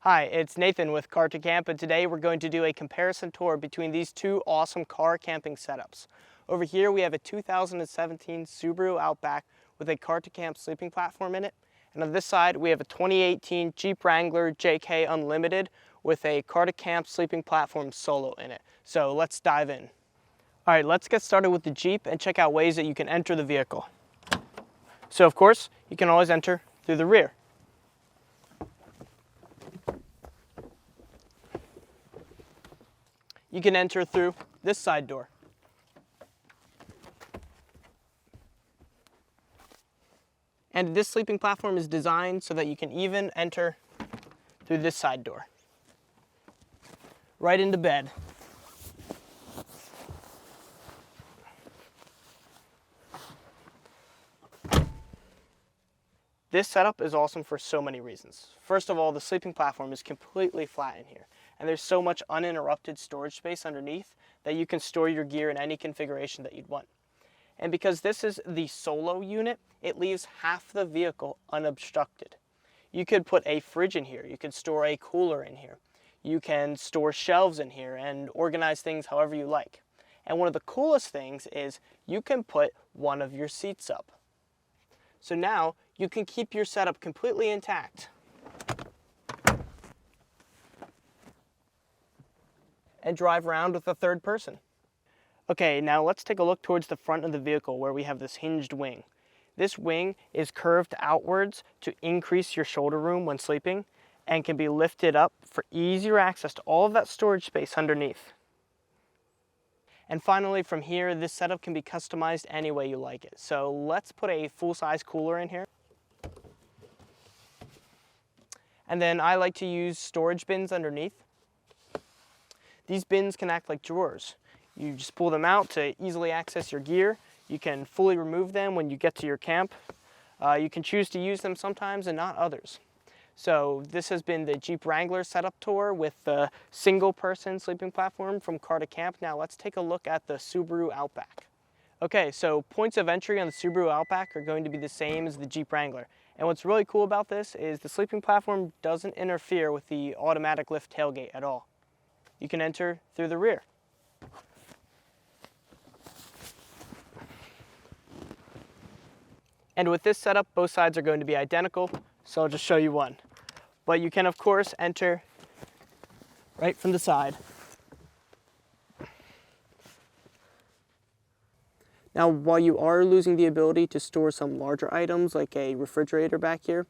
Hi, it's Nathan with Car to Camp, and today we're going to do a comparison tour between these two awesome car camping setups. Over here we have a 2017 Subaru Outback with a Car to Camp sleeping platform in it, and on this side we have a 2018 Jeep Wrangler JK Unlimited with a Car to Camp sleeping platform solo in it. So let's dive in. Alright, let's get started with the Jeep and check out ways that you can enter the vehicle. So of course, you can always enter through the rear. You can enter through this side door. And this sleeping platform is designed so that you can even enter through this side door. Right into bed. This setup is awesome for so many reasons. First of all, the sleeping platform is completely flat in here, and there's so much uninterrupted storage space underneath that you can store your gear in any configuration that you'd want. And because this is the solo unit, it leaves half the vehicle unobstructed. You could put a fridge in here, you could store a cooler in here, you can store shelves in here and organize things however you like. And one of the coolest things is you can put one of your seats up. So now you can keep your setup completely intact. And drive around with a third person. Okay, now let's take a look towards the front of the vehicle where we have this hinged wing. This wing is curved outwards to increase your shoulder room when sleeping and can be lifted up for easier access to all of that storage space underneath. And finally, from here, this setup can be customized any way you like it. So let's put a full-size cooler in here. And then I like to use storage bins underneath. These bins can act like drawers. You just pull them out to easily access your gear. You can fully remove them when you get to your camp. You can choose to use them sometimes and not others. So this has been the Jeep Wrangler setup tour with the single-person sleeping platform from Car to Camp. Now let's take a look at the Subaru Outback. Okay, so points of entry on the Subaru Outback are going to be the same as the Jeep Wrangler. And what's really cool about this is the sleeping platform doesn't interfere with the automatic lift tailgate at all. You can enter through the rear. And with this setup, both sides are going to be identical, so I'll just show you one. But you can, of course, enter right from the side. Now, while you are losing the ability to store some larger items, like a refrigerator back here,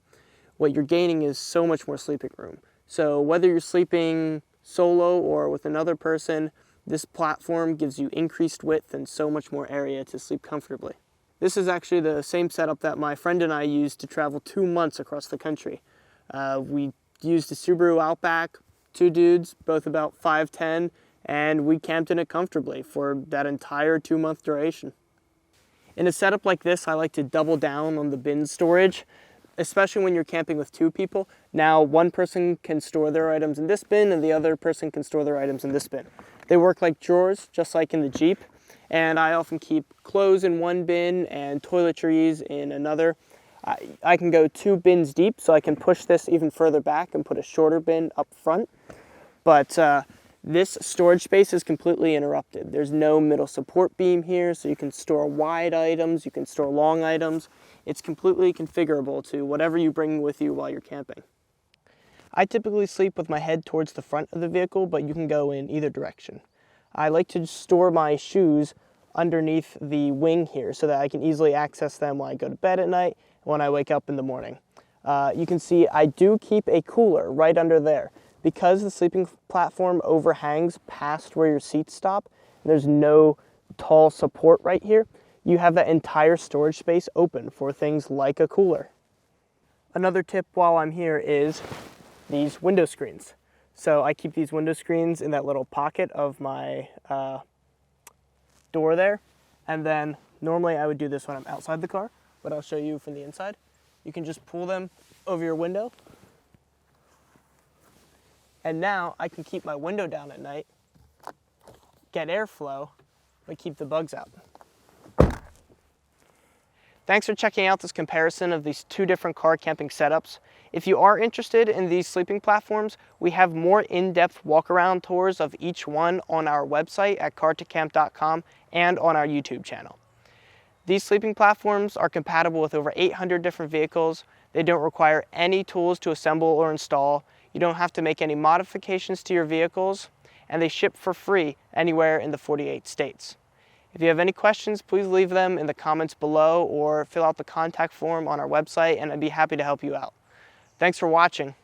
what you're gaining is so much more sleeping room. So whether you're sleeping solo or with another person, this platform gives you increased width and so much more area to sleep comfortably. This is actually the same setup that my friend and I used to travel 2 months across the country. We used a Subaru Outback, two dudes, both about 5'10", and we camped in it comfortably for that entire 2-month duration. In a setup like this, I like to double down on the bin storage, especially when you're camping with 2 people. Now, one person can store their items in this bin and the other person can store their items in this bin. They work like drawers, just like in the Jeep. And I often keep clothes in one bin and toiletries in another. I can go 2 bins deep, so I can push this even further back and put a shorter bin up front. But this storage space is completely interrupted. There's no middle support beam here, so you can store wide items, you can store long items. It's completely configurable to whatever you bring with you while you're camping. I typically sleep with my head towards the front of the vehicle, but you can go in either direction. I like to store my shoes underneath the wing here so that I can easily access them when I go to bed at night and when I wake up in the morning. You can see I do keep a cooler right under there. Because the sleeping platform overhangs past where your seats stop, there's no tall support right here, you have that entire storage space open for things like a cooler. Another tip while I'm here is these window screens. So I keep these window screens in that little pocket of my door there. And then normally I would do this when I'm outside the car, but I'll show you from the inside. You can just pull them over your window. And now I can keep my window down at night, get airflow, but keep the bugs out. Thanks for checking out this comparison of these two different car camping setups. If you are interested in these sleeping platforms, we have more in-depth walk-around tours of each one on our website at car2camp.com and on our YouTube channel. These sleeping platforms are compatible with over 800 different vehicles. They don't require any tools to assemble or install. You don't have to make any modifications to your vehicles, and they ship for free anywhere in the 48 states. If you have any questions, please leave them in the comments below or fill out the contact form on our website, and I'd be happy to help you out. Thanks for watching.